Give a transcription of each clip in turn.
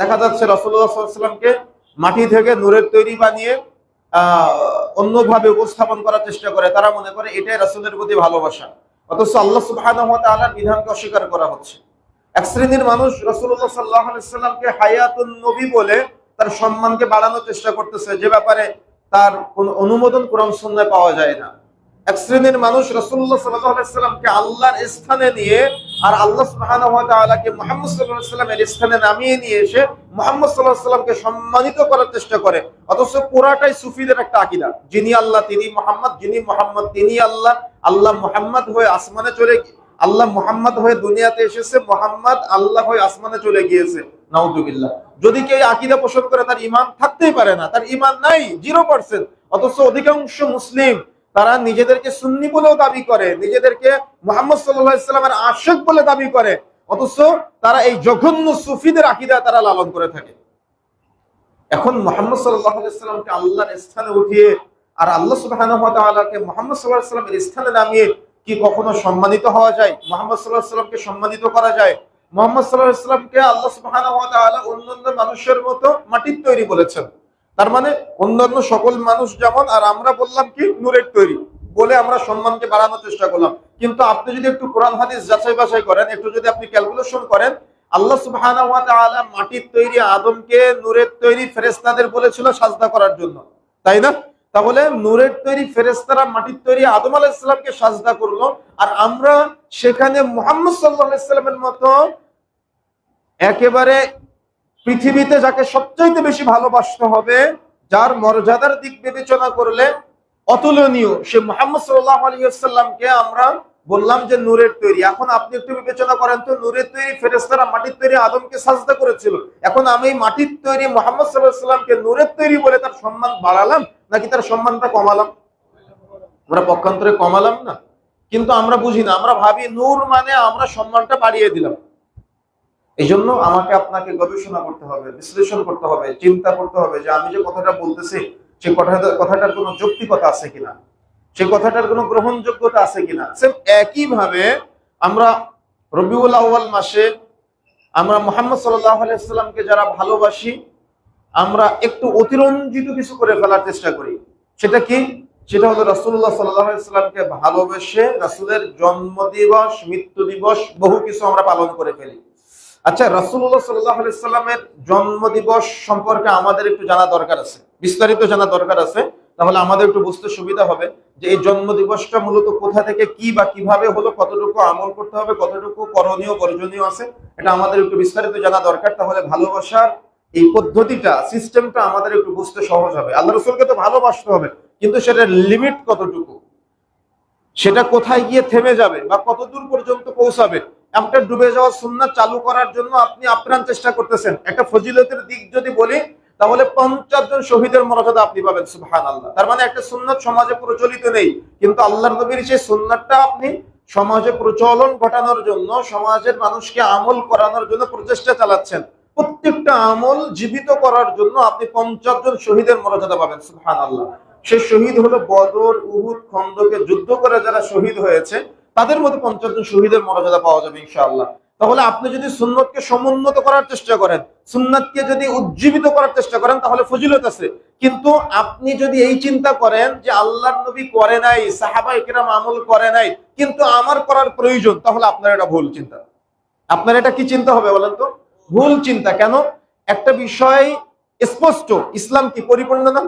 দেখা যাচ্ছে রাসূলুল্লাহ সাল্লাল্লাহু আলাইহি ওয়াসাল্লামকে মাটি থেকে নূরের তৈরি বানিয়ে অন্যভাবে উপস্থাপন করার চেষ্টা করে। তারা মনে করে এটাই রাসূলের প্রতি ভালোবাসা, অথচ আল্লাহ সুবহানাহু ওয়া তাআলার বিধানকে অস্বীকার করা হচ্ছে। এক শ্রেণীর মানুষ রাসূলুল্লাহ সাল্লাল্লাহু আলাইহি ওয়াসাল্লামকে হায়াতুন নবী বলে তার সম্মানকে বাড়ানোর চেষ্টা করতেছে, যে ব্যাপারে তার কোন অনুমোদন কোরআন সুন্নাহয় পাওয়া যায় না। এক শ্রেণীর মানুষ রাসূলুল্লাহ সাল্লাল্লাহু আলাইহি ওয়াসাল্লামকে আল্লাহর স্থানে নিয়ে আর আল্লাহ সুবহানাহু ওয়া তাআলাকে মুহাম্মদ সাল্লাল্লাহু আলাইহি ওয়াসাল্লামের স্থানে নামিয়ে নিয়ে এসে মুহাম্মদ সাল্লাল্লাহু আলাইহি ওয়াসাল্লামকে সম্মানিত করার চেষ্টা করে। অথচ পুরাটাই সুফিদের একটা আকীদা, যিনি আল্লাহ তিনি মুহাম্মদ, যিনি মুহাম্মদ তিনি আল্লাহ, আল্লাহ মুহাম্মদ হয়ে আসমানে চলে, আল্লাহ মুহাম্মদ হয়ে দুনিয়াতে এসেছে, মুহাম্মদ আল্লাহ হয়ে আসমানে চলে গিয়েছে। নাউযুবিল্লাহ। যদি কেউ আকীদা পোষণ করে তার ঈমান থাকতেই পারে না, তার ঈমান নাই, 0%। অথচ অধিকাংশ মুসলিম তারা নিজেদেরকে সুন্নি বলেও দাবি করে, নিজেদেরকে মুহাম্মদ সাল্লাল্লাহু আলাইহি ওয়াসাল্লামের আশিক বলে দাবি করে, অথচ তারা এই জঘন্য সুফিদের আকীদা তারা লালন করে থাকে। এখন মুহাম্মদ সাল্লাল্লাহু আলাইহি ওয়াসাল্লামকে আল্লাহর স্থানে উঠিয়ে আর আল্লাহ সুবহানাহু ওয়া তাআলাকে মুহাম্মদ সাল্লাল্লাহু আলাইহি ওয়াসাল্লামের স্থানে নামিয়ে কি কখনো সম্মানিত হওয়া যায়? মুহাম্মদ সাল্লাল্লাহু আলাইহি ওয়াসাল্লামকে সম্মানিত করা যায়? মুহাম্মদ সাল্লাল্লাহু আলাইহি ওয়াসাল্লামকে আল্লাহ সুবহানাহু ওয়া তাআলা অন্যান্য মানুষের মতো মাটির তৈরি বলেছেন। তার মানে অন্যান্য সকল মানুষ যেমন, আর আমরা বললাম কি নূরের তৈরি বলে আমরা সম্মানকে বাড়ানোর চেষ্টা করলাম। কিন্তু আপনি যদি একটু কোরআন হাদিস যাচাই বাছাই করেন, একটু যদি আপনি ক্যালকুলেশন করেন, আল্লাহ সুবহানাহু ওয়া তাআলা মাটির তৈরি আদমকে নূরের তৈরি ফেরেশতাদের বলেছিল সাজদা করার জন্য, তাই না? তাহলে নূরের তৈরি ফেরেশতারা মাটির তৈরি আদম আলাইহিস সালামকে সাজদা করলো, আর আমরা সেখানে মুহাম্মদ সাল্লাল্লাহু আলাইহি সাল্লামের মতো একেবারে পৃথিবীতে যাকে সবচাইতে বেশি ভালোবাসতে হবে, যার মর্যাদার দিক বিবেচনা করলে অতুলনীয়, সে মুহাম্মদ সাল্লাল্লাহু আলাইহি ওয়াসাল্লামকে আমরা বললাম যে নূরের তৈরি। এখন আপনি একটু বিবেচনা করেন তো, নূরের তৈরি ফেরেশতারা মাটির তৈরি আদমকে সাজদা করেছিল, এখন আমি মাটির তৈরি মুহাম্মদ সাল্লাল্লাহু আলাইহি ওয়াসাল্লামকে নূরের তৈরি বলে তার সম্মান বাড়ালাম নাকি তার সম্মানটা কমালাম? আমরা পক্ষান্তরে কমালাম না, কিন্তু আমরা বুঝি না, আমরা ভাবি নূর মানে আমরা সম্মানটা বাড়িয়ে দিলাম। এই জন্য আমাকে আপনাকে গবেষণা করতে হবে, বিশ্লেষণ করতে হবে, চিন্তা করতে হবে যে আমি যে কথাটা বলতেছি সেই কথাটার কোনো যৌক্তিকতা আছে কিনা, সেই কথাটার কোনো গ্রহণযোগ্যতা আছে কিনা। সেম একই ভাবে আমরা রবিউল আউয়াল মাসে আমরা মুহাম্মদ সাল্লাল্লাহু আলাইহি ওয়াসাল্লামকে যারা ভালোবাসি, আমরা একটু অতিরঞ্জিত কিছু করে ফেলার চেষ্টা করি। সেটা কি? সেটা হলো রাসূলুল্লাহ সাল্লাল্লাহু আলাইহি ওয়াসাল্লামকে ভালোবেসে রাসূলের জন্মদিবস, মৃত্যু দিবস বহু কিছু আমরা পালন করে ফেলি। আচ্ছা, রাসূলুল্লাহ সাল্লাল্লাহু আলাইহি ওয়াসাল্লামের জন্মদিবস সম্পর্কে আমাদের একটু জানা দরকার আছে, বিস্তারিত জানা দরকার আছে। তাহলে আমাদের একটু বুঝতে সুবিধা হবে যে এই জন্মদিবসটা মূলত কোথা থেকে কি বা কিভাবে হলো, কতটুকু আমল করতে হবে, কতটুকু করণীয় বর্জনীয় আছে, এটা আমাদের একটু বিস্তারিত জানা দরকার। তাহলে ভালোবাসার এই পদ্ধতিটা, সিস্টেমটা আমাদের একটু বুঝতে সহজ হবে। আল্লাহ রাসূলকে তো ভালোবাসতে হবে, কিন্তু সেটার লিমিট কতটুকু, সেটা কোথায় গিয়ে থেমে যাবে বা কতদূর পর্যন্ত পৌঁছাবে, একটা ডুবে যাওয়া সুন্নাত চালু করার জন্য আপনি আপ্রাণ চেষ্টা করতেছেন। একটা ফজিলতের দিক যদি বলি, তাহলে 50 জন শহীদের মর্যাদা আপনি পাবেন, সুবহানাল্লাহ। তার মানে একটা সুন্নাত সমাজে প্রচলিত নেই, কিন্তু আল্লাহর নবীর সেই সুন্নাতটা আপনি সমাজে প্রচলন ঘটানোর জন্য, সমাজের মানুষকে আমল করানোর জন্য প্রচেষ্টা চালাচ্ছেন। প্রত্যেকটা আমল জীবিত করার জন্য আপনি 50 জন শহীদের মর্যাদা পাবেন, সুবহানাল্লাহ। সে শহীদ হলো বদর, উহুদ, খন্দকে যুদ্ধ করে যারা শহীদ হয়েছে, তাদের মধ্যে 50 জন শহীদের মর্যাদা পাওয়া যাবে ইনশাআল্লাহ। তাহলে আপনি যদি সুন্নতকে সমুন্নত করার চেষ্টা করেন, সুন্নতকে যদি উজ্জীবিত করার চেষ্টা করেন, তাহলে ফজিলত আছে। কিন্তু আপনি যদি এই চিন্তা করেন যে আল্লাহর নবী করে নাই, সাহাবায়ে কেরাম আমল করে নাই, কিন্তু আমার করার প্রয়োজন, তাহলে আপনার এটা ভুল চিন্তা। আপনার এটা কি চিন্তা হবে বলেন তো? ভুল চিন্তা। কেন? একটা বিষয় স্পষ্ট, ইসলাম কি পরিপূর্ণ না?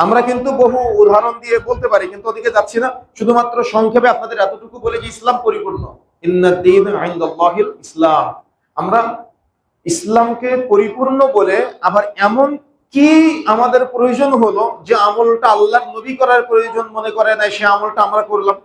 আমরা কিন্তু বহু উদাহরণ দিয়ে বলতে পারি, কিন্তু ওদিকে যাচ্ছি না। শুধুমাত্র সংক্ষেপে আপনাদের এতটুকু বলে যে ইসলাম পরিপূর্ণ, ইন্নাদ-দীন ইনদাল্লাহিল ইসলাম। আমরা ইসলামকে পরিপূর্ণ বলে আবার এমন কি আমাদের প্রয়োজন হলো যে আমলটা আল্লাহর নবী করার প্রয়োজন মনে করে নাই, সে আমলটা আমরা করলাম।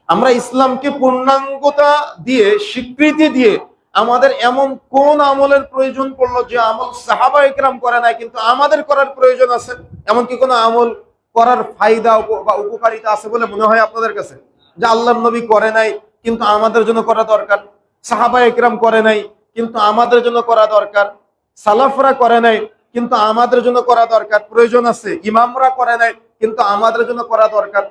আমরা ইসলামকে পূর্ণাঙ্গতা দিয়ে, স্বীকৃতি দিয়ে আমাদের এমন কোন আমলের প্রয়োজন পড়লো যে আমল সাহাবায়ে কেরাম করে নাই, কিন্তু আমাদের করার প্রয়োজন আছে? এমন কি কোনো আমল করার ফায়দা বা উপকারিতা আছে বলে মনে হয় আপনাদের কাছে, যে আল্লাহর নবী করে নাই কিন্তু আমাদের জন্য করা দরকার, সাহাবায়ে কেরাম করে নাই কিন্তু আমাদের জন্য করা দরকার, সালাফরা করে নাই কিন্তু আমাদের জন্য করা দরকার, প্রয়োজন আছে? ইমামরা করে নাই কিন্তু আমাদের জন্য করা দরকার।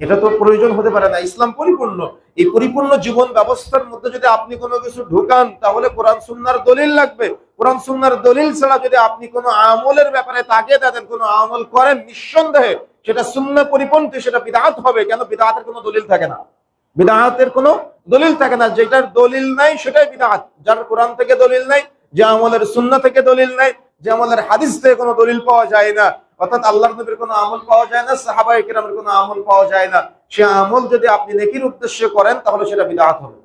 এটা তো প্রয়োজন হতে পারে না। ইসলাম পরিপূর্ণ। এই পরিপূর্ণ জীবন ব্যবস্থার মধ্যে যদি আপনি কোনো কিছু ঢুকান, তাহলে কোরআন সুন্নাহর দলিল লাগবে। কোরআন সুন্নাহর দলিল ছাড়া যদি আপনি কোনো আমলের ব্যাপারে তাকিয়ে থাকেন, কোনো আমল করেন, নিঃসন্দেহে সেটা সুন্নাহ পরিপন্থী, সেটা বিদআত হবে। কেন? বিদআতের কোনো দলিল থাকে না। বিদআতের কোনো দলিল থাকে না। যেটার দলিল নাই সেটাই বিদআত। যার কোরআন থেকে দলিল নাই, যে আমলের সুন্নাহ থেকে দলিল নাই, যে আমলের হাদিস থেকে কোনো দলিল পাওয়া যায় না, অর্থাৎ আল্লাহর নবীর কোনো আমল পাওয়া যায় না, সাহাবায়ে কেরামের কোনো আমল পাওয়া যায় না, সে আমল যদি আপনি নেকির উদ্দেশ্যে করেন তাহলে সেটা বিদআত হবে।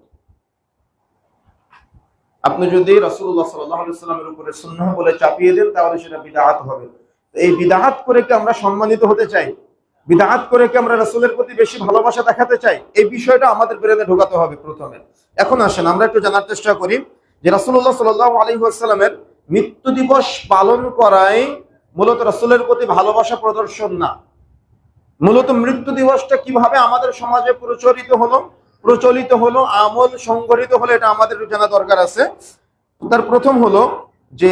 আপনি যদি রাসূলুল্লাহ সাল্লাল্লাহু আলাইহি ওয়াসাল্লামের উপরে সুন্নাহ বলে চাপিয়ে দেন তাহলে সেটা বিদআত হবে। এই বিদআত করে কি আমরা সম্মানিত হতে চাই? বিদআত করে কি আমরা রাসূলের প্রতি বেশি ভালোবাসা দেখাতে চাই? এই বিষয়টা আমাদের ব্রেনে ঢোকাতে হবে প্রথমে। এখন আসেন আমরা একটু জানার চেষ্টা করি যে রাসূলুল্লাহ সাল্লাল্লাহু আলাইহি ওয়াসাল্লামের মৃত্যু দিবস পালন করাই মূলত রাসূলের প্রতি ভালোবাসা প্রদর্শন না। মূলত মৃত্যু দিবসটা কিভাবে আমাদের সমাজে প্রচলিত হলো, আমল সংগঠিত হলো, এটা আমাদের জানা দরকার আছে। তার প্রথম হলো যে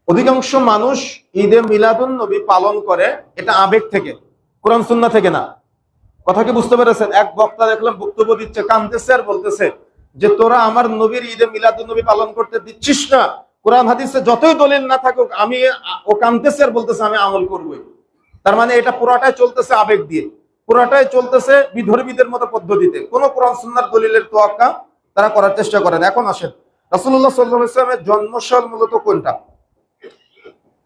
অধিকাংশ মানুষ ঈদে মিলাদুন নবী পালন করে এটা আবেগ থেকে, কোরআন সুন্নাহ থেকে না। কথা কি বুঝতে পেরেছেন? এক বক্তা দেখলাম বক্তব্য দিচ্ছে, কাঁদতেছে আর বলতেছে যে তোরা আমার নবীর ঈদে মিলাদুন নবী পালন করতে দিচ্ছিস না, কোরআন হাদিসে যতই দলিল না থাকুক, ও কাঁদতেছে আর বলতেছে আমি আমল করবই। তার মানে এটা পুরাটাই চলতেছে আবেগ দিয়ে, পুরাটাই চলতেছে বিধর্মীদের মতো পদ্ধতিতে। কোন কোরআন সুন্নাহর দলিলের তোয়াক্কা তারা করার চেষ্টা করেন। এখন আসেন রাসূলুল্লাহ সাল্লাল্লাহু আলাইহি ওয়াসাল্লামের জন্মসাল মূলত কোনটা?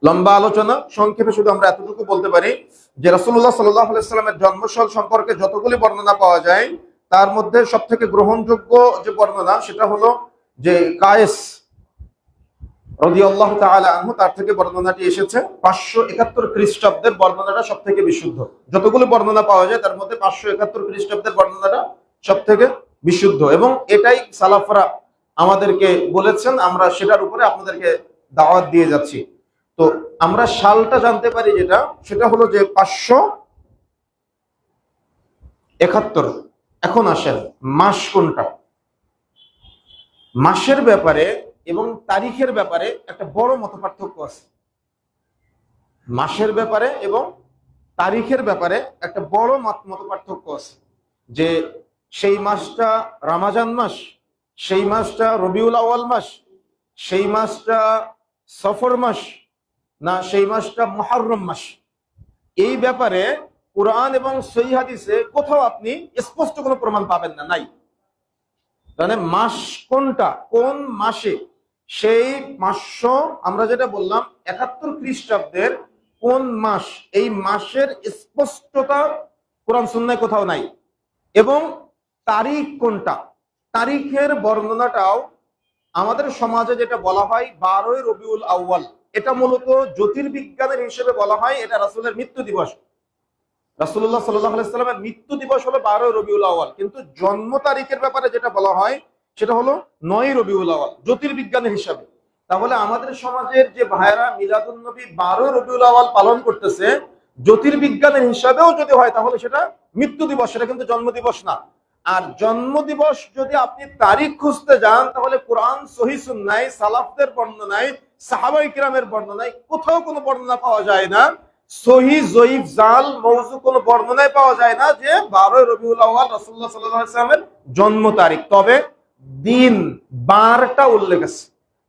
লম্বা আলোচনা, সংক্ষেপে শুধু আমরা এতটুকু বলতে পারি যে রাসূলুল্লাহ সাল্লাল্লাহু আলাইহি ওয়াসাল্লামের জন্মসাল সম্পর্কে যতগুলি বর্ণনা পাওয়া যায় তার মধ্যে সবথেকে গ্রহণযোগ্য যে বর্ণনা সেটা হলো যে কায়েস রাদিয়াল্লাহু তাআলা আনহু, তার থেকে বর্ণনাটি এসেছে। 571 খ্রিস্টাব্দের বর্ণনাটা সবথেকে বিশুদ্ধ। যতগুলো বর্ণনা পাওয়া যায় তার মধ্যে 571 খ্রিস্টাব্দের বর্ণনাটা সবথেকে বিশুদ্ধ, এবং এটাই সালাফরা আমাদেরকে বলেছেন। আমরা সেটার উপরে আপনাদেরকে দাওয়াত দিয়ে যাচ্ছি। তো আমরা সালটা জানতে পারি যেটা, সেটা হলো যে 571। এখন আসেন মাস কোনটা? মাসের ব্যাপারে এবং তারিখের ব্যাপারে একটা বড় মতপার্থক্য আছে। মাসের ব্যাপারে এবং তারিখের ব্যাপারে একটা বড় মতপার্থক্য আছে। যে সেই মাসটা রমজান মাস, সেই মাসটা রবিউল আউয়াল মাস, সেই মাসটা সফর মাস, না সেই মাসটা মুহররম মাস। এই ব্যাপারে কুরআন এবং সহিহ হাদিসে কোথাও আপনি স্পষ্ট কোনো প্রমাণ পাবেন না, নাই। মানে মাস কোনটা, কোন মাসে, সেই মাস আমরা যেটা বললাম 71 খ্রিস্টাব্দের কোন মাস, এই মাসের স্পষ্টতা কোরআন সুন্নাহয় কোথাও নাই। এবং তারিখ কোনটা, তারিখের বর্ণনাটাও আমাদের সমাজে যেটা বলা হয় 12ই রবিউল আউয়াল, এটা মূলত জ্যোতির্বিজ্ঞানের হিসেবে বলা হয় এটা রাসূলের মৃত্যু দিবস। রাসূলুল্লাহ সাল্লাল্লাহু আলাইহি ওয়াসাল্লামের মৃত্যু দিবস হলো 12ই রবিউল আউয়াল, কিন্তু জন্ম তারিখের ব্যাপারে যেটা বলা হয় সেটা হলো 9ই রবিউল আউয়াল জ্যোতির্বিজ্ঞানের হিসাবে। তাহলে আমাদের সমাজের যে ভাইরা মিলাদুন নবী 12 রবিউল আউয়াল পালন করতেছে, জ্যোতির্বিজ্ঞানের হিসাবেও যদি হয় তাহলে সেটা মৃত্যু দিবস, সেটা কিন্তু জন্মদিবস না। আর জন্মদিবস যদি আপনি তারিখ খুঁজতে যান তাহলে কোরআন সহিহ সুন্নাহয়, সালাফদের বর্ণনায়, সাহাবায়ে কিরামের বর্ণনায় কোথাও কোনো বর্ণনা পাওয়া যায় না, সহিহ জয়ীফ জাল মওযু কোনো বর্ণনায় পাওয়া যায় না যে 12 রবিউল আউয়াল রাসূলুল্লাহ সাল্লাল্লাহু আলাইহি ওয়াসাল্লামের জন্ম তারিখ। তবে দিন বারটা উল্লেখ আছে।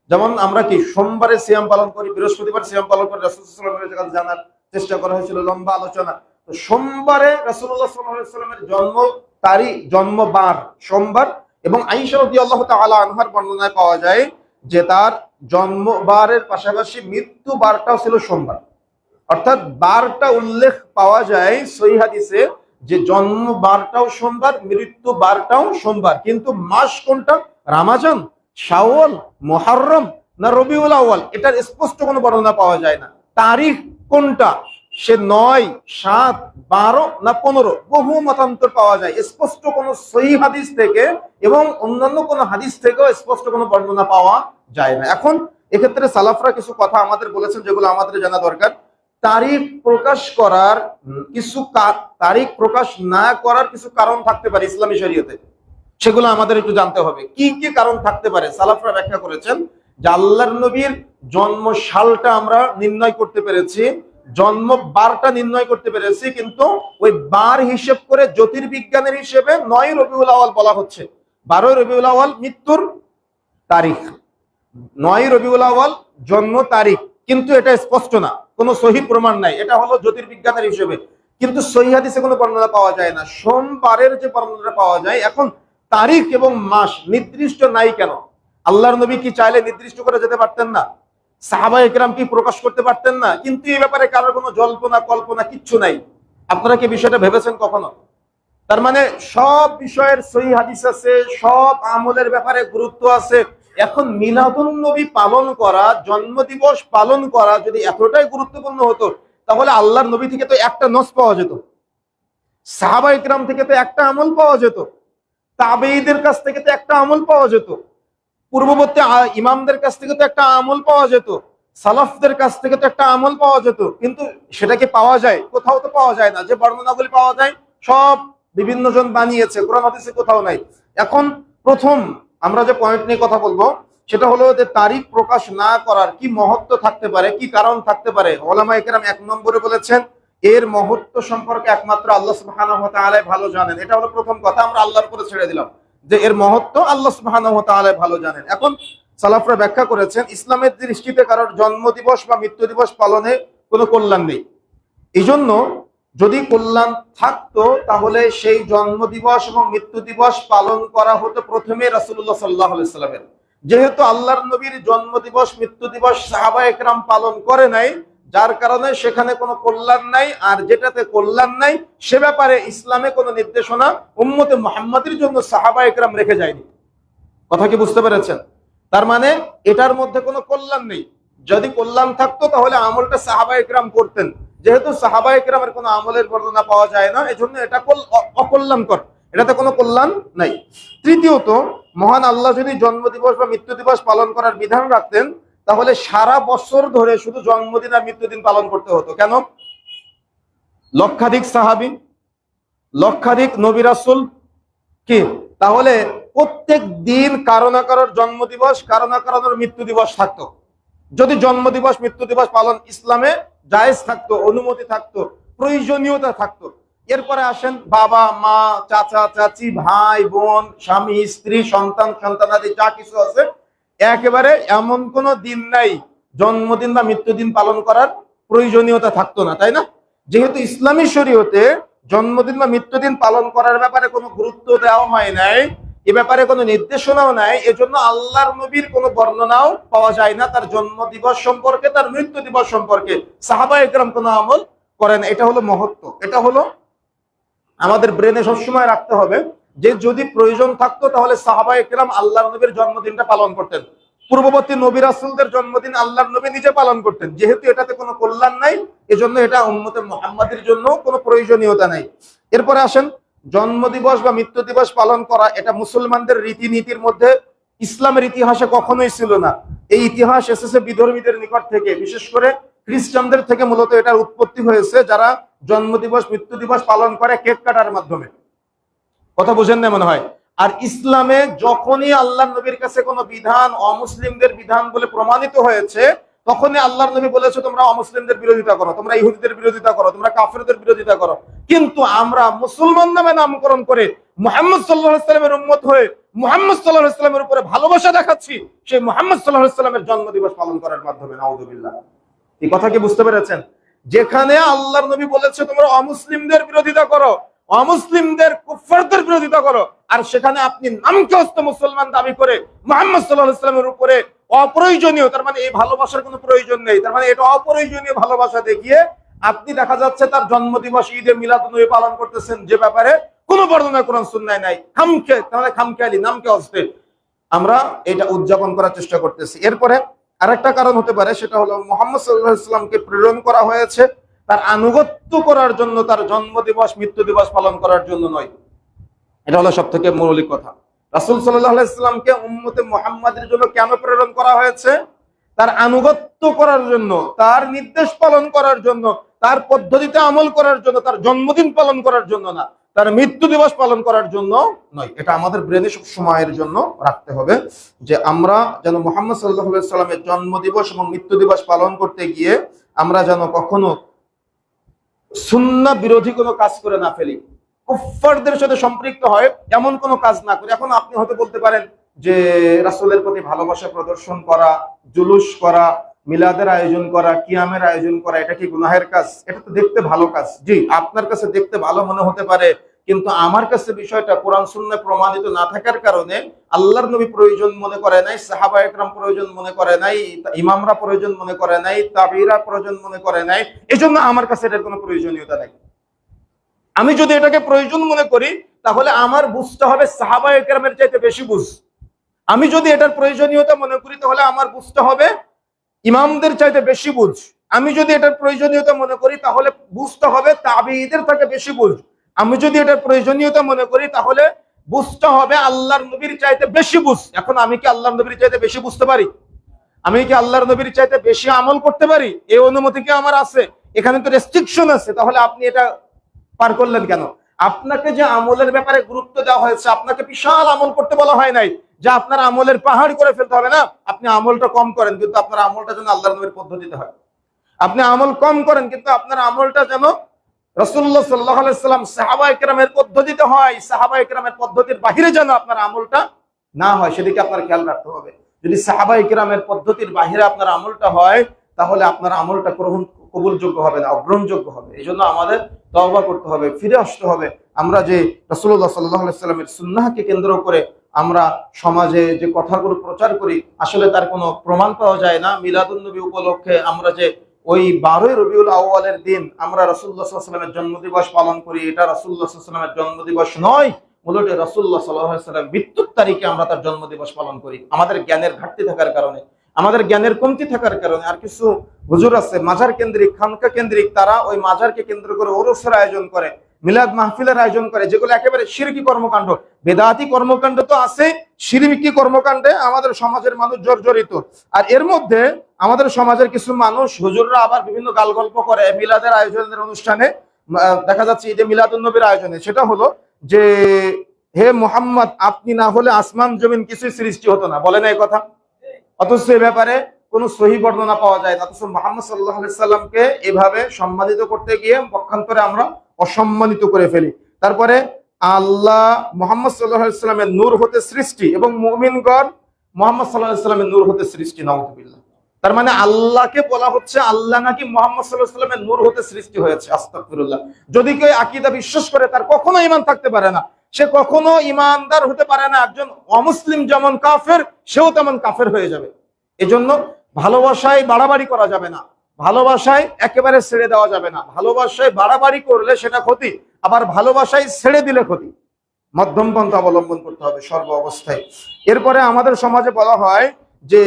যেমন আমরা কি সোমবারে সিয়াম পালন করি, বৃহস্পতিবার সিয়াম পালন করি, রাসূলুল্লাহ সাল্লাল্লাহু আলাইহি ওয়াসাল্লাম জানার চেষ্টা করা হয়েছিল, লম্বা আলোচনা। তো সোমবারে রাসূলুল্লাহ সাল্লাল্লাহু আলাইহি ওয়াসাল্লামের জন্ম তারিখ, জন্মবার সোমবার, এবং আয়েশা রাদিয়াল্লাহু তাআলা আনহার বর্ণনায় পাওয়া যায় যে তার জন্মবারের পাশাপাশি মৃত্যু বারটাও ছিল সোমবার। অর্থাৎ বারটা উল্লেখ পাওয়া যায় সহিহ হাদিসে যে জন্ম বারটাও সোমবার, মৃত্যু বারটাও সোমবার, কিন্তু মাস কোনটা, রমজান, শাওয়াল, মুহররম না রবিউল আউয়াল, এটার স্পষ্ট কোনো বর্ণনা পাওয়া যায় না। তারিখ কোনটা, সে 9, 7, 12 না 15, বহু মতান্তর পাওয়া যায়। স্পষ্ট কোনো সহিহ হাদিস থেকে এবং অন্যান্য কোনো হাদিস থেকেও স্পষ্ট কোনো বর্ণনা পাওয়া যায় না। এখন এক্ষেত্রে সালাফরা কিছু কথা আমাদের বলেছেন যেগুলো আমাদের জানা দরকার। তারিখ প্রকাশ করার কিছু, তারিখ প্রকাশ না করার কিছু কারণ থাকতে পারে ইসলামী শরীয়তে, সেগুলো আমাদের একটু জানতে হবে। কি কি কারণ থাকতে পারে সালাফরা ব্যাখ্যা করেছেন যে আল্লাহর নবীর জন্ম সালটা আমরা নির্ণয় করতে পেরেছি জন্ম বারটা নির্ণয় করতে পেরেছি, কিন্তু ওই বার হিসেব করে জ্যোতির্বিজ্ঞানের হিসেবে 9 রবিউল আউয়াল বলা হচ্ছে। 12 রবিউল আউয়াল মৃত্যুর তারিখ, 9 রবিউল আউয়াল জন্ম তারিখ, কিন্তু এটা স্পষ্ট না, কোনো সহি প্রমাণ নাই। এটা হলো জ্যোতির্বিজ্ঞানের হিসেবে, কিন্তু সহি হাদিসে কোনো বর্ণনা পাওয়া যায় না। সোমবারের যে বর্ণনা পাওয়া যায়, এখন তারিখ এবং মাস নির্দিষ্ট নাই কেন? আল্লাহর নবী কি চাইলে নির্দিষ্ট করে যেতে পারতেন না? সাহাবা একরাম কি প্রকাশ করতে পারতেন না? কিন্তু এই ব্যাপারে কারোর কোনো জল্পনা কল্পনা কিচ্ছু নাই। আপনারা কি বিষয়টা ভেবেছেন কখনো? তার মানে সব বিষয়ের সহি হাদিস আছে, সব আমলের ব্যাপারে গুরুত্ব আছে। এখন মিলাদুন নবী পালন করা, জন্মদিবস পালন করা যদি এতটাই গুরুত্বপূর্ণ হতো, তাহলে আল্লাহর নবী থেকে তো একটা নস পাওয়া যেত, সাহাবা ইকরাম থেকে তো একটা আমল পাওয়া যেত, তাবেঈদের কাছ থেকে তো একটা আমল পাওয়া যেত, পূর্ববর্তী ইমামদের কাছ থেকে তো একটা আমল পাওয়া যেত, সালাফদের কাছ থেকে তো একটা আমল পাওয়া যেত। কিন্তু সেটা কি পাওয়া যায়? কোথাও তো পাওয়া যায় না। যে বর্ণনাগুলি পাওয়া যায় সব বিভিন্ন জন বানিয়েছে, কোরআন হাদিসে কোথাও নাই। এখন প্রথম আমরা যে পয়েন্ট নিয়ে কথা বলবো সেটা হলো যে তারিখ প্রকাশ না করার কি মহত্ব থাকতে পারে, কি কারণ থাকতে পারে। ওলামায়ে কেরাম 1 নম্বরে বলেছেন এর মহত্ব সম্পর্কে একমাত্র আল্লাহ সুবহানাহু ওয়া তাআলা ভালো জানেন। এটা হলো প্রথম কথা, আমরা আল্লাহর উপরে ছেড়ে দিলাম যে এর মহত্ব আল্লাহ সুবহানাহু ওয়া তাআলা ভালো জানেন। এখন সালাফরা ব্যাখ্যা করেছেন ইসলামের দৃষ্টিতে কারোর জন্মদিবস বা মৃত্যু দিবস পালনে কোনো কল্যাণ নেই। এই জন্য যদি কল্যাণ থাকতো তাহলে সেই জন্মদিবস এবং মৃত্যু দিবস পালন করা হতো প্রথমে রাসূলুল্লাহ সাল্লাল্লাহু আলাইহি সাল্লামের। যেহেতু আল্লাহর নবীর জন্মদিবস মৃত্যু দিবস সাহাবা একরাম পালন করে নাই, যার কারণে সেখানে কোনো কল্যাণ নাই। আর যেটাতে কল্যাণ নাই সে ব্যাপারে ইসলামে কোনো নির্দেশনা উম্মতে মুহাম্মাদের জন্য সাহাবা একরাম রেখে যায়নি। কথা কি বুঝতে পেরেছেন? তার মানে এটার মধ্যে কোনো কল্যাণ নেই। যদি কল্যাণ থাকতো তাহলে আমলটা সাহাবা একরাম করতেন। যেহেতু সাহাবা একরামের কোনো আমলের বর্ণনা পাওয়া যায় না, এজন্য এটা অকল্যাণকর, এটাতে কোনো কল্যাণ নাই। তৃতীয়ত, মহান আল্লাহ যদি জন্মদিবস বা মৃত্যু দিবস পালন করার বিধান রাখতেন তাহলে সারা বছর ধরে শুধু জন্মদিন আর মৃত্যুদিন পালন করতে হতো। কেন? লক্ষাধিক সাহাবী, লক্ষাধিক নবী রাসূল, কি তাহলে প্রত্যেক দিন কারো না কারোর জন্মদিবস, কারো না কারোর মৃত্যু দিবস থাকতো। যদি জন্মদিবস মৃত্যু দিবস পালন ইসলামে জায়েজ থাকতো, অনুমতি থাকতো, প্রয়োজনীয়তা থাকতো। এরপরে আসেন বাবা মা, চাচা চাচি, ভাই বোন, স্বামী স্ত্রী, সন্তান সন্তানাদি যা কিছু আছে, একেবারে এমন কোনো দিন নাই জন্মদিন বা মৃত্যুদিন পালন করার প্রয়োজনীয়তা থাকতো না, তাই না? যেহেতু ইসলামী শরীয়তে জন্মদিন বা মৃত্যুদিন পালন করার ব্যাপারে কোনো গুরুত্ব দেওয়া হয় নাই, এ ব্যাপারে কোনো নির্দেশনাও নাই, এজন্য আল্লাহর নবীর কোনো বর্ণনাও পাওয়া যায় না তার জন্ম দিবস সম্পর্কে, তার মৃত্যু দিবস সম্পর্কে। সাহাবা একরাম কোনো আমল করেন। এটা হলো মহত্ব। এটা হলো আমাদের ব্রেনে সবসময় রাখতে হবে যে যদি প্রয়োজন থাকতো তাহলে সাহাবা একরাম আল্লাহর নবীর জন্মদিনটা পালন করতেন। পূর্ববর্তী নবী রাসূলদের জন্মদিন আল্লাহর নবী নিজে পালন করতেন। যেহেতু এটাতে কোনো কল্যাণ নাই, এজন্য এটা উম্মতে মুহাম্মাদের জন্য কোনো প্রয়োজনীয়তা নাই। এরপরে আসেন জন্মদিবস বা মৃত্যু দিবস পালন করা, এটা মুসলমানদের রীতিনীতির মধ্যে ইসলামের ইতিহাসে কখনোই ছিল না। এই ইতিহাস এসেছে বিধর্মীদের নিকট থেকে, বিশেষ করে খ্রিস্টানদের থেকে মূলত এটার উৎপত্তি হয়েছে, যারা জন্মদিবস মৃত্যু দিবস পালন করে কেক কাটার মাধ্যমে। কথা বুঝেন না মনে হয়? আর ইসলামে যখনই আল্লাহর নবীর কাছে কোনো বিধান অমুসলিমদের বিধান বলে প্রমাণিত হয়েছে, তখনই আল্লাহর নবী বলেছে তোমরা অমুসলিমদের বিরোধিতা করো, তোমরা ইহুদিদের বিরোধিতা করো, তোমরা কাফেরদের বিরোধিতা করো। কিন্তু আমরা মুসলমান নামে নামকরণ করে মুহাম্মদ সাল্লাল্লাহু আলাইহি ওয়াসাল্লামের উম্মত হয়ে মুহাম্মদ সাল্লাল্লাহু আলাইহি ওয়াসাল্লামের উপরে ভালোবাসা দেখাচ্ছি সেই মুহাম্মদ সাল্লাল্লাহু আলাইহি ওয়াসাল্লামের জন্মদিবস পালন করার মাধ্যমে। নাউযুবিল্লাহ। এই কথা কি বুঝতে পেরেছেন? যেখানে আল্লাহর নবী বলেছে তোমরা অমুসলিমদের বিরোধিতা করো, অমুসলিমদের কুফফারদের বিরোধিতা করো, আর সেখানে আপনি নামকে হস্ত মুসলমান দাবি করে মুহাম্মদ সাল্লাল্লাহু আলাইহি ওয়াসাল্লামের উপরে অপ্রয়োজনীয়, তার মানে এই ভালোবাসার কোনো প্রয়োজন নেই, তার মানে এটা অপ্রয়োজনীয় ভালোবাসা দেখিয়ে আপনি দেখা যাচ্ছে তার জন্মদিবস ঈদে মিলাদুন্নবী পালন করতেছেন, যে ব্যাপারে কোনো বর্ণনা কোরআন সুন্নায় নাই। খামখে, তাহলে খামখেয়ালি নামকে হস্তে আমরা এটা উদযাপন করার চেষ্টা করতেছি। এরপরে আরেকটা কারণ হতে পারে, সেটা হলো মুহাম্মদ সাল্লাল্লাহু আলাইহি ওয়াসাল্লামকে প্রেরণ করা হয়েছে তার আনুগত্য করার জন্য, তার জন্মদিবস মৃত্যু দিবস পালন করার জন্য নয়। এটা হলো সব থেকে মৌলিক কথা। রাসূল সাল্লাল্লাহু আলাইহি ওয়াসাল্লামকে উম্মতে মুহাম্মাদের জন্য কেন প্রেরণ করা হয়েছে? তার আনুগত্য করার জন্য, তার নির্দেশ পালন করার জন্য, তার পদ্ধতিতে আমল করার জন্য, তার জন্মদিন পালন করার জন্য না, তার মৃত্যু দিবস পালন করার জন্য নয়। এটা আমাদের ব্রেনে সব সময়ের জন্য রাখতে হবে যে আমরা যেন মুহাম্মদ সাল্লাল্লাহু আলাইহি ওয়াসাল্লামের জন্মদিবস এবং মৃত্যু দিবস পালন করতে গিয়ে আমরা যেন কখনো সুন্নাহ বিরোধী কোনো কাজ করে না ফেলি, কুফফারদের সাথে সম্পৃক্ত হয় এমন কোনো কাজ না করি। এখন আপনি হয়তো বলতে পারেন যে রাসূলের প্রতি ভালোবাসা প্রদর্শন করা, জুলুস করা, মিলাদের আয়োজন করা, কিয়ামের আয়োজন করা, এটা কি গুনাহের কাজ? এটা তো দেখতে ভালো কাজ। জি, আপনার কাছে দেখতে ভালো মনে হতে পারে, কিন্তু আমার কাছে বিষয়টা কোরআন সুন্নাহ প্রমাণিত না থাকার কারণে আল্লাহর নবী প্রয়োজন মনে করে নাই, সাহাবা একরাম প্রয়োজন মনে করে নাই, ইমামরা প্রয়োজন মনে করে নাই, তাবিরা প্রয়োজন মনে করে নাই, এজন্য আমার কাছে এটার কোনো প্রয়োজনীয়তা নেই। আমি যদি এটাকে প্রয়োজন মনে করি তাহলে আমার বুঝতে হবে সাহাবা একরামের চাইতে বেশি বুঝ। আমি যদি এটার প্রয়োজনীয়তা মনে করি তাহলে আমার বুঝতে হবে ইমামদের চাইতে বেশি বুঝ। আমি যদি এটার প্রয়োজনীয়তা মনে করি তাহলে বুঝতে হবে তাবিঈদের থেকে বেশি বুঝ। আমি যদি এটার প্রয়োজনীয়তা মনে করি তাহলে বুঝতে হবে আল্লাহর নবীর চাইতে বেশি বুঝ। এখন আমি কি আল্লাহর নবীর চাইতে বেশি বুঝতে পারি? আমি কি আল্লাহর নবীর চাইতে বেশি আমল করতে পারি? এই অনুমতি কি আমার আছে? এখানে তো রেস্ট্রিকশন আছে। তাহলে আপনি এটা পার করলেন কেন? আপনাকে যে আমলের ব্যাপারে গুরুত্ব দেওয়া হয়েছে, আপনাকে বিশাল আমল করতে বলা হয় নাই যে আপনার আমলের পাহাড় করে ফেলতে হবে না। আপনি আমলটা কম করেন, কিন্তু আপনার আমলটা যেন আল্লাহর নবীর পদ্ধতিতে হয়। আপনি আমল কম করেন, কিন্তু আপনার আমলটা যেন রাসূলুল্লাহ সাল্লাল্লাহু আলাইহি সাল্লাম সাহাবা একরামের পদ্ধতিতে হয়। সাহাবা একরামের পদ্ধতির বাহিরে যেন আপনার আমলটা না হয়, সেদিকে আপনার খেয়াল রাখতে হবে। যদি সাহাবা একরামের পদ্ধতির বাহিরে আপনার আমলটা হয় তাহলে আপনার আমলটা কবুলযোগ্য হবে না, অগ্রহণযোগ্য হবে। এই জন্য আমাদের তওবা করতে হবে, ফিরে আসতে হবে। আমরা যে রাসূলুল্লাহ সাল্লাল্লাহু আলাইহি সাল্লামের সুন্নাহকে কেন্দ্র করে আমরা সমাজে যে কথাগুলো প্রচার করি, আসলে তার কোনো প্রমাণ পাওয়া যায় না। মিলাদুন নবী উপলক্ষে আমরা যে ওই 12ই রবিউল আউয়ালের দিন আমরা রাসূলুল্লাহ সাল্লাল্লাহু আলাইহি সাল্লামের জন্মদিবস পালন করি, এটা রাসূলুল্লাহ সাল্লাল্লাহু আলাইহি সাল্লামের জন্মদিবস নয়। মূলত রাসূলুল্লাহ সাল্লাল্লাহু আলাইহি সাল্লাম মৃত্যুর তারিখে আমরা তার জন্মদিবস পালন করি। আমাদের জ্ঞানের ঘাটতি থাকার কারণে, আমাদের জ্ঞানের কমতি থাকার কারণে। আর কিছু হুজুর আছে মাজার কেন্দ্রিক, খানকা কেন্দ্রিক, তারা ওই মাজারকে কেন্দ্র করে ওরসের আয়োজন করে, মিলাদ মাহফিলের আয়োজন করে, যেগুলো একেবারে শিরকি কর্মকাণ্ড। বেদাতি কর্মকাণ্ড তো আছে, শিরকি কর্মকাণ্ডে আমাদের সমাজের মানুষ জর্জরিত। আর এর মধ্যে আমাদের সমাজের কিছু মানুষ, হুজুররা আবার বিভিন্ন গালগল্প করে মিলাদের আয়োজনের অনুষ্ঠানে। দেখা যাচ্ছে ঈদে মিলাদুন নবীর আয়োজনে সেটা হলো যে, হে মুহাম্মদ, আপনি না হলে আসমান জমিন কিছুই সৃষ্টি হতো না, বলে না এই কথা? অথচ এ ব্যাপারে কোন সহিহ বর্ণনা পাওয়া যায় না। অথচ মুহাম্মদ সাল্লাল্লাহু আলাইহি সাল্লামকে এভাবে সম্মানিত করতে গিয়ে পক্ষান্তরে আমরা অসম্মানিত করে ফেলি। তারপরে আল্লাহ মুহাম্মদ সাল্লাল্লাহু আলাইহি সাল্লামের নূর হতে সৃষ্টি এবং মুমিনগণ মুহাম্মদ সাল্লাল্লাহু আলাইহি সাল্লামের নূর হতে সৃষ্টি। নাউযুবিল্লাহ। তার মানে আল্লাহকে বলা হচ্ছে আল্লাহ নাকি মুহাম্মদ সাল্লাল্লাহু আলাইহি সাল্লামের নূর হতে সৃষ্টি হয়েছে। আস্তাগফিরুল্লাহ। যদি কেউ আকীদা বিশ্বাস করে তার কখনো ঈমান থাকতে পারে না, সে কখনো ঈমানদার হতে পারে না। একজন অমুসলিম যেমন কাফের, সেও তেমন কাফের হয়ে যাবে। এজন্য ভালোবাসায় বাড়াবাড়ি করা যাবে না, ভালোবাসায় একেবারে ছেড়ে দেওয়া যাবে না। ভালোবাসায় বাড়াবাড়ি করলে সেটা ক্ষতি, আবার ভালোবাসায় ছেড়ে দিলে ক্ষতি। মধ্যম পন্থা অবলম্বন করতে হবে সর্ব অবস্থায়। এরপরে আমাদের সমাজে বলা হয় যে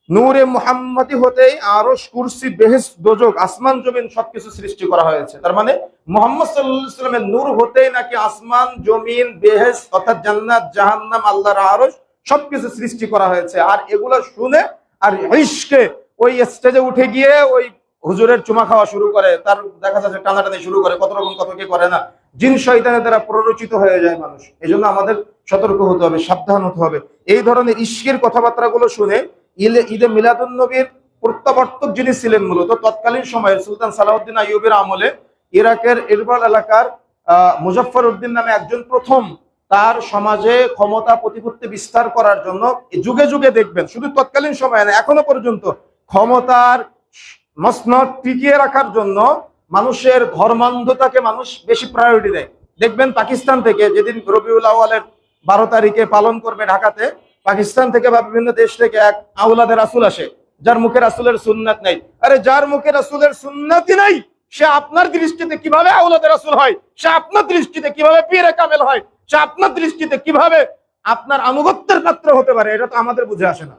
নূরে মুহাম্মদি হতেই আরশ, কুরসি, বেহেশত, দোজখ, আসমান জমিন সবকিছু সৃষ্টি করা হয়েছে। তার মানে মুহাম্মদ সাল্লাল্লাহু আলাইহি ওয়াসাল্লামের নূর হতেই নাকি আসমান, জমিন, বেহেশত অর্থাৎ জান্নাত, জাহান্নাম, আল্লাহর আরশ সবকিছু সৃষ্টি করা হয়েছে। আর এগুলো শুনে আর ইশকে ওই স্টেজে উঠে গিয়ে ওই হুজুরের চুমা খাওয়া শুরু করে, তার দেখা যাচ্ছে টানাটানি শুরু করে, কত রকম কত কি করে না। জিন শয়তানের দ্বারা প্ররোচিত হয়ে যায় মানুষ। এই জন্য আমাদের সতর্ক হতে হবে, সাবধান হতে হবে। এই ধরনের ইশকের কথাবার্তাগুলো শুনে ঈদে মিলাদুন নবীর প্রত্যাবর্তক যিনি ছিলেন মূলত তৎকালীন সময়ে সুলতান সালাউদ্দিন আইয়ুবের আমলে ইরাকের ইরবাল এলাকার মুজাফফর উদ্দিন নামে একজন প্রথম তার সমাজে ক্ষমতা প্রতিপত্তি বিস্তার করার জন্য, যুগে যুগে দেখবেন, শুধু তৎকালীন সময়ে না, এখনো পর্যন্ত ক্ষমতার মসনদ টিকিয়ে রাখার জন্য মানুষের ধর্মান্ধতাকে মানুষ বেশি প্রায়োরিটি দেয়। দেখবেন পাকিস্তান থেকে যেদিন রবিউল আউয়ালের 12 তারিখে পালন করবে ঢাকাতে, পাকিস্তান থেকে বা বিভিন্ন দেশ থেকে এক আওলাদে রাসূল আসে, যার মুখে রাসূলের সুন্নাত নাই। আরে যার মুখে রাসূলের সুন্নাতই নাই, সে আপনার দৃষ্টিতে কিভাবে আওলাদে রাসূল হয়? সে আপনার দৃষ্টিতে কিভাবে পীরে কামেল হয়? সে আপনার দৃষ্টিতে কিভাবে আপনার আনুগত্যের পাত্র হতে পারে? এটা তো আমাদের বুঝে আসে না।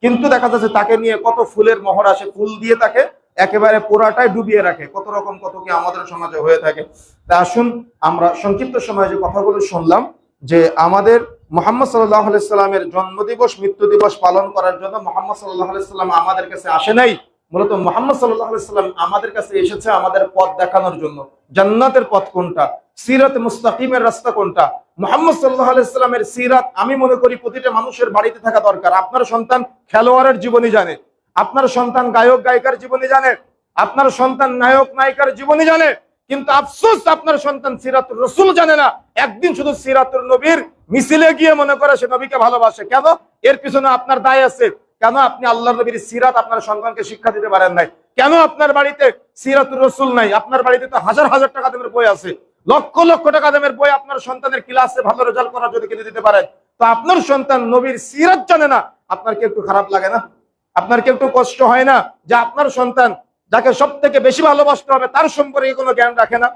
কিন্তু দেখা যাচ্ছে তাকে নিয়ে কত ফুলের মহড়া, আসে ফুল দিয়ে তাকে একেবারে পুরাটাই ডুবিয়ে রাখে। কত রকম কত কি আমাদের সমাজে হয়ে থাকে। তা আসুন আমরা সংক্ষিপ্ত সময়ে যে কথাগুলো শুনলাম, যে আমাদের মুহাম্মদ সাল্লাল্লাহু আলাইহি সাল্লামের জন্মদিবস, মৃত্যু দিবস পালন করার জন্য মুহাম্মদ সাল্লাল্লাহু আলাইহি সাল্লাম আমাদের কাছে আসে নাই। মূলত মুহাম্মদ সাল্লাল্লাহু আলাইহি সাল্লাম আমাদের কাছে এসেছে আমাদের পথ দেখানোর জন্য। জান্নাতের পথ কোনটা, সিরাত মুস্তাকিমের রাস্তা কোনটা, মুহাম্মদ সাল্লাল্লাহু আলাইহি সাল্লামের সিরাত আমি মনে করি প্রতিটা মানুষের বাড়িতে থাকা দরকার। আপনার সন্তান খেলোয়াড়ের জীবনী জানে, আপনার সন্তান গায়ক গায়িকার জীবনী জানে, আপনার সন্তান নায়ক নায়িকার জীবনী জানে, কিন্তু আফসোস আপনার সন্তান সিরাতুর রাসূল জানে না। একদিন শুধু সিরাতুর নবীর মিছিলে গিয়ে মনে করে সে নবীকে ভালোবাসে। কেন? এর পিছনে আপনার দায় আছে। কেন আপনি আল্লাহর নবীর সিরাত আপনার সন্তানকে শিক্ষা দিতে পারেন নাই? কেন আপনার বাড়িতে সিরাতুর রাসূল নাই? আপনার বাড়িতে তো হাজার হাজার টাকা দামের বই আছে, লক্ষ লক্ষ টাকা দামের বই আপনার সন্তানের ক্লাসে ভালো রেজাল্ট করার জন্য কিনে দিতে পারেন। তো আপনার সন্তান নবীর সিরাত জানে না, আপনার কি একটু খারাপ লাগে না? আপনার কি একটু কষ্ট হয় না যে আপনার সন্তান যাকে সব থেকে বেশি ভালোবাসতে হবে তার সম্পর্কে কোনো জ্ঞান রাখে না?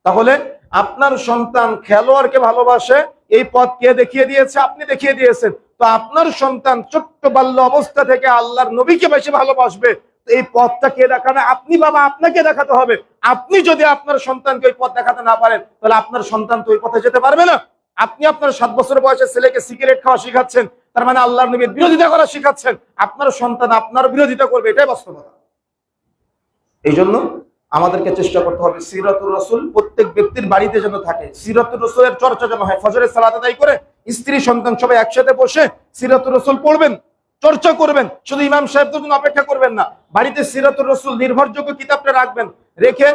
তাহলে আপনার সন্তান খেলোয়াড়কে ভালোবাসে, এই পথ কে দেখিয়ে দিয়েছে? আপনি দেখিয়ে দিয়েছেন। তো আপনার সন্তান ছোট্ট বাল্য অবস্থা থেকে আল্লাহর নবীকে বেশি ভালোবাসবে, এই পথটা কে দেখাবে? আপনি বাবা, আপনাকে দেখাতে হবে। আপনি যদি আপনার সন্তানকে ওই পথ দেখাতে না পারেন, তাহলে আপনার সন্তান তো ওই পথে যেতে পারবে না। আপনি আপনার 7 বছর বয়সের ছেলেকে সিগারেট খাওয়া শিখাচ্ছেন, তার মানে আল্লাহর নবীর বিরোধিতা করা শিখাচ্ছেন। আপনার সন্তান আপনার বিরোধিতা করবে, এটাই বাস্তবতা। এই জন্য আমাদেরকে চেষ্টা করতে হবে সিরাতুর রাসূল প্রত্যেক ব্যক্তির বাড়িতে যেন থাকে, সিরাতুর রাসূলের চর্চা যেন হয়। ফজরের সালাত আদায় করে স্ত্রী সন্তান সবাই একসাথে বসে সিরাতুর রাসূল পড়বেন, চর্চা করবেন। শুধু ইমাম সাহেবদের জন্য অপেক্ষা করবেন না, বাড়িতে সিরাতুর রাসূল নির্ভরযোগ্য কিতাবটা রাখবেন, রেখে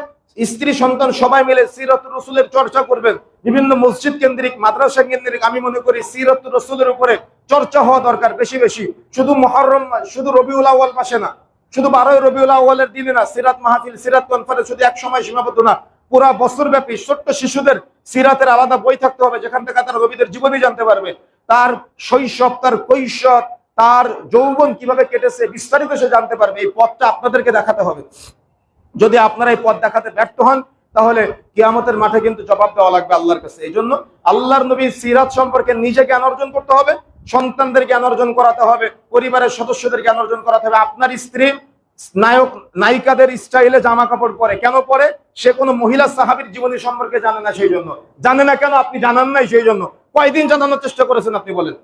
স্ত্রী সন্তান সবাই মিলে সিরাতুর রাসূলের চর্চা করবেন। বিভিন্ন মসজিদ কেন্দ্রিক, মাদ্রাসা কেন্দ্রিক আমি মনে করি সিরাতুর রাসূলের উপরে চর্চা হওয়া দরকার বেশি বেশি। শুধু মুহররম, শুধু রবিউল আউয়াল মাসে না, শুধু 12 রবিউল আউয়ালের দিনে না, সিরাত মাহফিল, সিরাত কনফারেন্স শুধু এক সময় সীমাবদ্ধ না, পুরা বছর ব্যাপী ছোট্ট শিশুদের সিরাতের আলাদা বই থাকতে হবে, যেখান থেকে তারা নবীদের জীবনী জানতে পারবে। তার শৈশব, তার কৈশোর, তার যৌবন কিভাবে কেটেছে বিস্তারিত সে জানতে পারবে। এই পথটা আপনাদেরকে দেখাতে হবে। যদি আপনারা এই পথ দেখাতে ব্যর্থ হন, তাহলে কিয়ামতের মাঠে কিন্তু জবাব দেওয়া লাগবে আল্লাহর কাছে। এই জন্য আল্লাহর নবীর সিরাত সম্পর্কে নিজে জ্ঞান অর্জন করতে হবে, সন্তানদের জ্ঞান অর্জন করাতে হবে, পরিবারের সদস্যদের জ্ঞান অর্জন করাতে হবে। আপনার স্ত্রী নায়ক নায়িকাদের স্টাইলে জামা কাপড় পরে, কেন পরে? সে কোনো মহিলা সাহাবীর জীবনী সম্পর্কে জানে না, সেই জন্য জানে না। কেন? আপনি জানান নাই, সেই জন্য। কয়দিন জানানোর চেষ্টা করেছেন আপনি বলেন?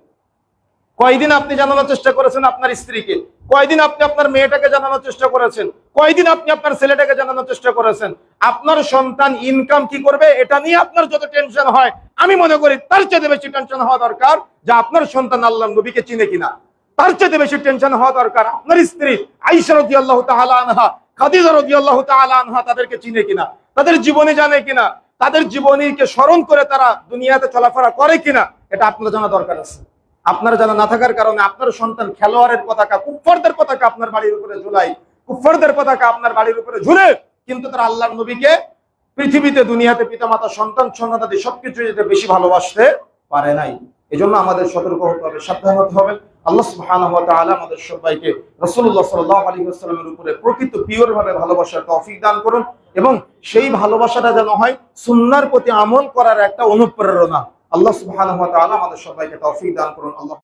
কয়দিন আপনি জানানোর চেষ্টা করেছেন আপনার স্ত্রীকে? কয়দিন আপনি আপনার মেয়েটাকে জানানোর চেষ্টা করেছেন? কয়দিন আপনি আপনার ছেলেটাকে জানানোর চেষ্টা করেছেন? আপনার সন্তান ইনকাম কি করবে এটা নিয়ে আপনার যত টেনশন হয়, আমি মনে করি তার চেয়ে বেশি টেনশন হওয়া দরকার যে আপনার সন্তান আল্লাহর নবীকে চিনে কিনা। তার চেয়ে বেশি টেনশন হওয়া দরকার আপনার স্ত্রী আয়েশা রাদিয়াল্লাহু তাআলা আনহা, খাদিজা রাদিয়াল্লাহু তাআলা আনহা তাদেরকে চিনে কিনা, তাদের জীবনী জানে কিনা, তাদের জীবনীকে স্মরণ করে তারা দুনিয়াতে চলাফেরা করে কিনা, এটা আপনার জানা দরকার আছে। আপনার জানা না থাকার কারণে আপনার সন্তান খেলোয়াড়ের পতাকা, কুফফারদের পতাকা আপনার বাড়ির উপরে ঝুলাই, কুফফারদের পতাকা আপনার বাড়ির উপরে ঝুলে, কিন্তু তারা আল্লাহর নবীকে পৃথিবীতে, দুনিয়াতে পিতামাতা, সন্তান, সন্তানাদি সবকিছু যেতে বেশি ভালোবাসতে পারে নাই। এজন্য আমাদের সতর্ক হতে হবে, সাবধান হতে হবে। আল্লাহ সুবহানাহু ওয়া তাআলা আমাদের সবাইকে রাসূলুল্লাহ সাল্লাল্লাহু আলাইহি ওয়াসাল্লামের উপরে প্রকৃত পিওর ভাবে ভালোবাসার তৌফিক দান করুন, এবং সেই ভালোবাসাটা যেন হয় সুন্নাহর প্রতি আমল করার একটা অনুপ্রেরণা। আল্লাহ সুবহানাহু ওয়া তাআলা আমাদের সবাইকে তৌফিক দান করুন। আল্লাহ